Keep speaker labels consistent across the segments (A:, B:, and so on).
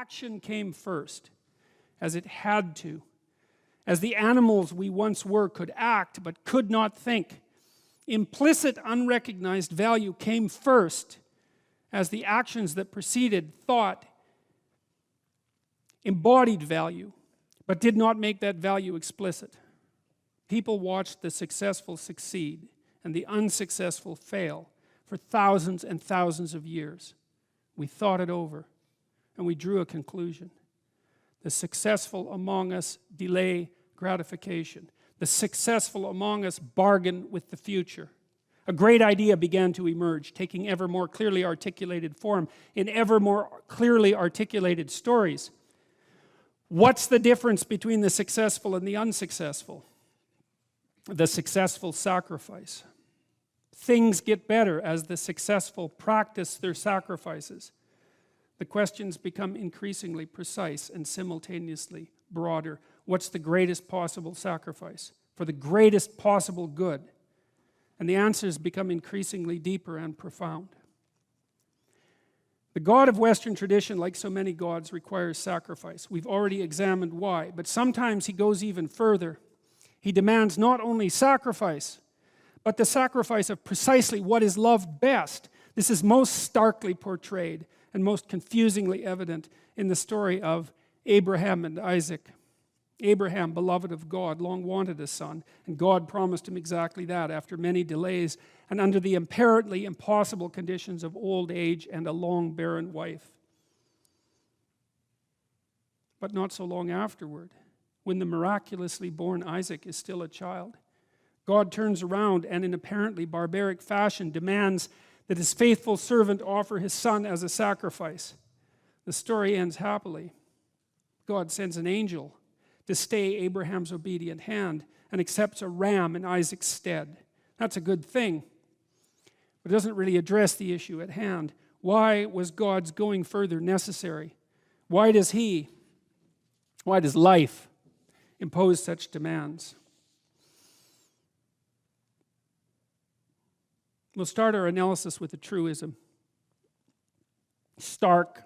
A: action came first, as it had to, as the animals we once were could act but could not think. Implicit, unrecognized value came first, as the actions that preceded thought embodied value, but did not make that value explicit. People watched the successful succeed and the unsuccessful fail for thousands and thousands of years. We thought it over, and we drew a conclusion. The successful among us delay gratification. The successful among us bargain with the future. A great idea began to emerge, taking ever more clearly articulated form in ever more clearly articulated stories. What's the difference between the successful and the unsuccessful? The successful sacrifice. Things get better as the successful practice their sacrifices. The questions become increasingly precise and simultaneously broader. What's the greatest possible sacrifice for the greatest possible good? And the answers become increasingly deeper and profound. The God of Western tradition, like so many gods, requires sacrifice. We've already examined why, but sometimes he goes even further. He demands not only sacrifice, but the sacrifice of precisely what is loved best. This is most starkly portrayed and most confusingly evident in the story of Abraham and Isaac. Abraham, beloved of God, long wanted a son, and God promised him exactly that after many delays and under the apparently impossible conditions of old age and a long barren wife. But not so long afterward, when the miraculously born Isaac is still a child, God turns around and in apparently barbaric fashion demands that his faithful servant offer his son as a sacrifice. The story ends happily. God sends an angel to stay Abraham's obedient hand and accepts a ram in Isaac's stead. That's a good thing, but it doesn't really address the issue at hand. Why was God's going further necessary? Why does life impose such demands? We'll start our analysis with a truism. Stark,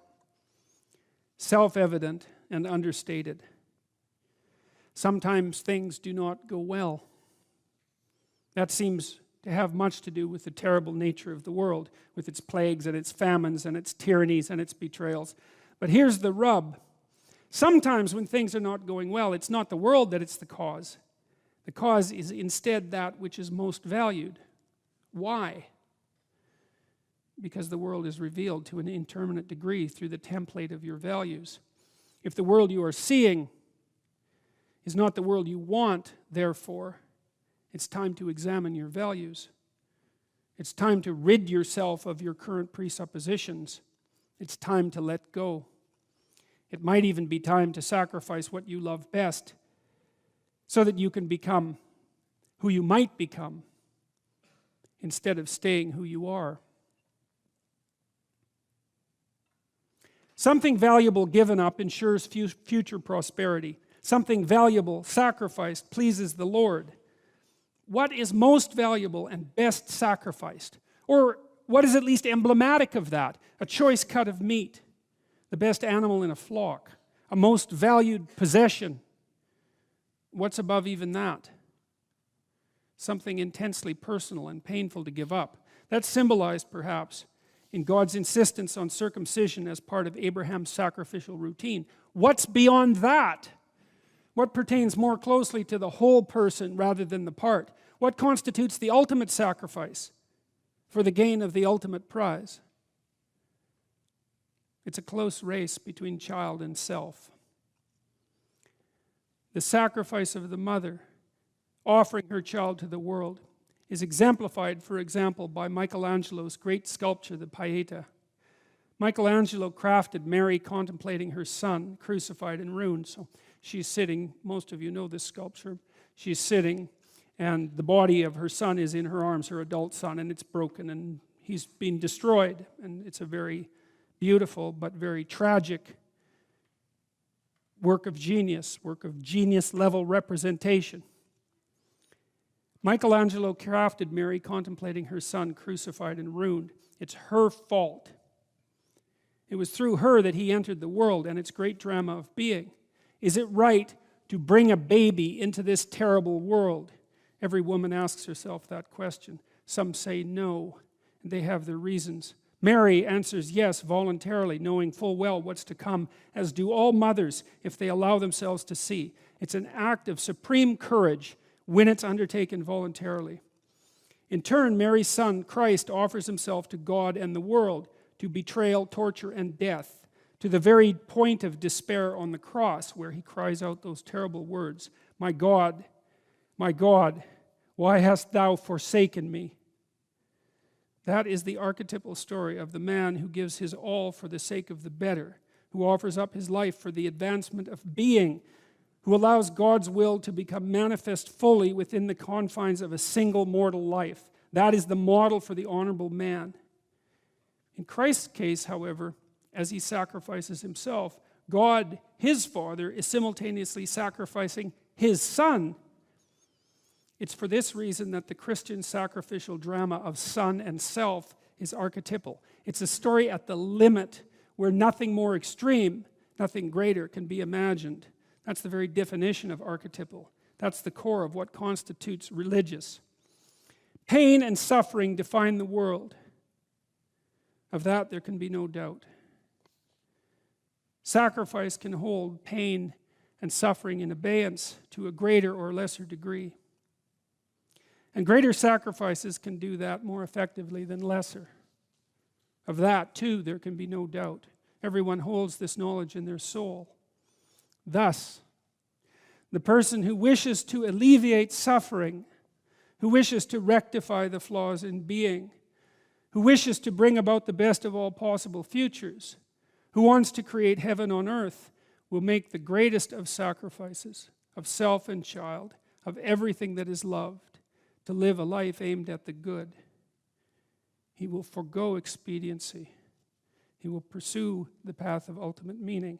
A: self-evident, and understated. Sometimes things do not go well. That seems to have much to do with the terrible nature of the world, with its plagues and its famines and its tyrannies and its betrayals. But here's the rub. Sometimes when things are not going well, it's not the world that it's the cause. The cause is instead that which is most valued. Why? Because the world is revealed to an indeterminate degree through the template of your values. If the world you are seeing is not the world you want, therefore, it's time to examine your values. It's time to rid yourself of your current presuppositions. It's time to let go. It might even be time to sacrifice what you love best so that you can become who you might become instead of staying who you are. Something valuable given up ensures future prosperity. Something valuable sacrificed pleases the Lord. What is most valuable and best sacrificed? Or what is at least emblematic of that? A choice cut of meat, the best animal in a flock, a most valued possession. What's above even that? Something intensely personal and painful to give up. That's symbolized, perhaps, in God's insistence on circumcision as part of Abraham's sacrificial routine. What's beyond that? What pertains more closely to the whole person rather than the part? What constitutes the ultimate sacrifice for the gain of the ultimate prize? It's a close race between child and self. The sacrifice of the mother offering her child to the world is exemplified, for example, by Michelangelo's great sculpture, the Pieta. Michelangelo crafted Mary contemplating her son crucified and ruined. So she's sitting, most of you know this sculpture, she's sitting and the body of her son is in her arms, her adult son, and it's broken and he's been destroyed. And it's a very beautiful but very tragic work of genius level representation. Michelangelo crafted Mary contemplating her son crucified and ruined. It's her fault. It was through her that he entered the world and its great drama of being. Is it right to bring a baby into this terrible world? Every woman asks herself that question. Some say no, and they have their reasons. Mary answers yes voluntarily, knowing full well what's to come, as do all mothers if they allow themselves to see. It's an act of supreme courage when it's undertaken voluntarily. In turn, Mary's son, Christ, offers himself to God and the world, to betrayal, torture, and death, to the very point of despair on the cross, where he cries out those terrible words, my God, why hast thou forsaken me?" That is the archetypal story of the man who gives his all for the sake of the better, who offers up his life for the advancement of being, who allows God's will to become manifest fully within the confines of a single mortal life. That is the model for the honorable man. In Christ's case, however, as he sacrifices himself, God, his Father, is simultaneously sacrificing his Son. It's for this reason that the Christian sacrificial drama of son and self is archetypal. It's a story at the limit where nothing more extreme, nothing greater can be imagined. That's the very definition of archetypal. That's the core of what constitutes religious. Pain and suffering define the world. Of that there can be no doubt. Sacrifice can hold pain and suffering in abeyance to a greater or lesser degree. And greater sacrifices can do that more effectively than lesser. Of that, too, there can be no doubt. Everyone holds this knowledge in their soul. Thus, the person who wishes to alleviate suffering, who wishes to rectify the flaws in being, who wishes to bring about the best of all possible futures, who wants to create heaven on earth, will make the greatest of sacrifices, of self and child, of everything that is loved, to live a life aimed at the good. He will forego expediency. He will pursue the path of ultimate meaning.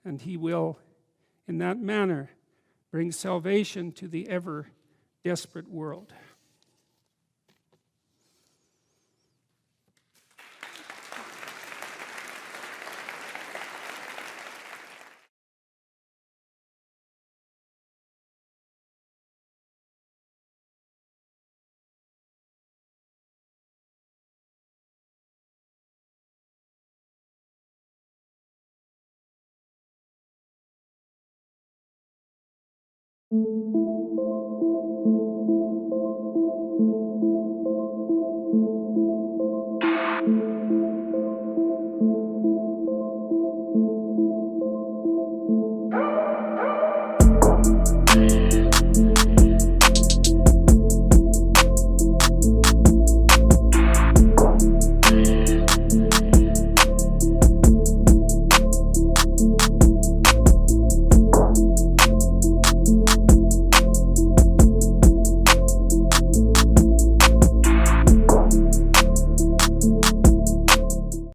A: And he will, in that manner, bring salvation to the ever desperate world.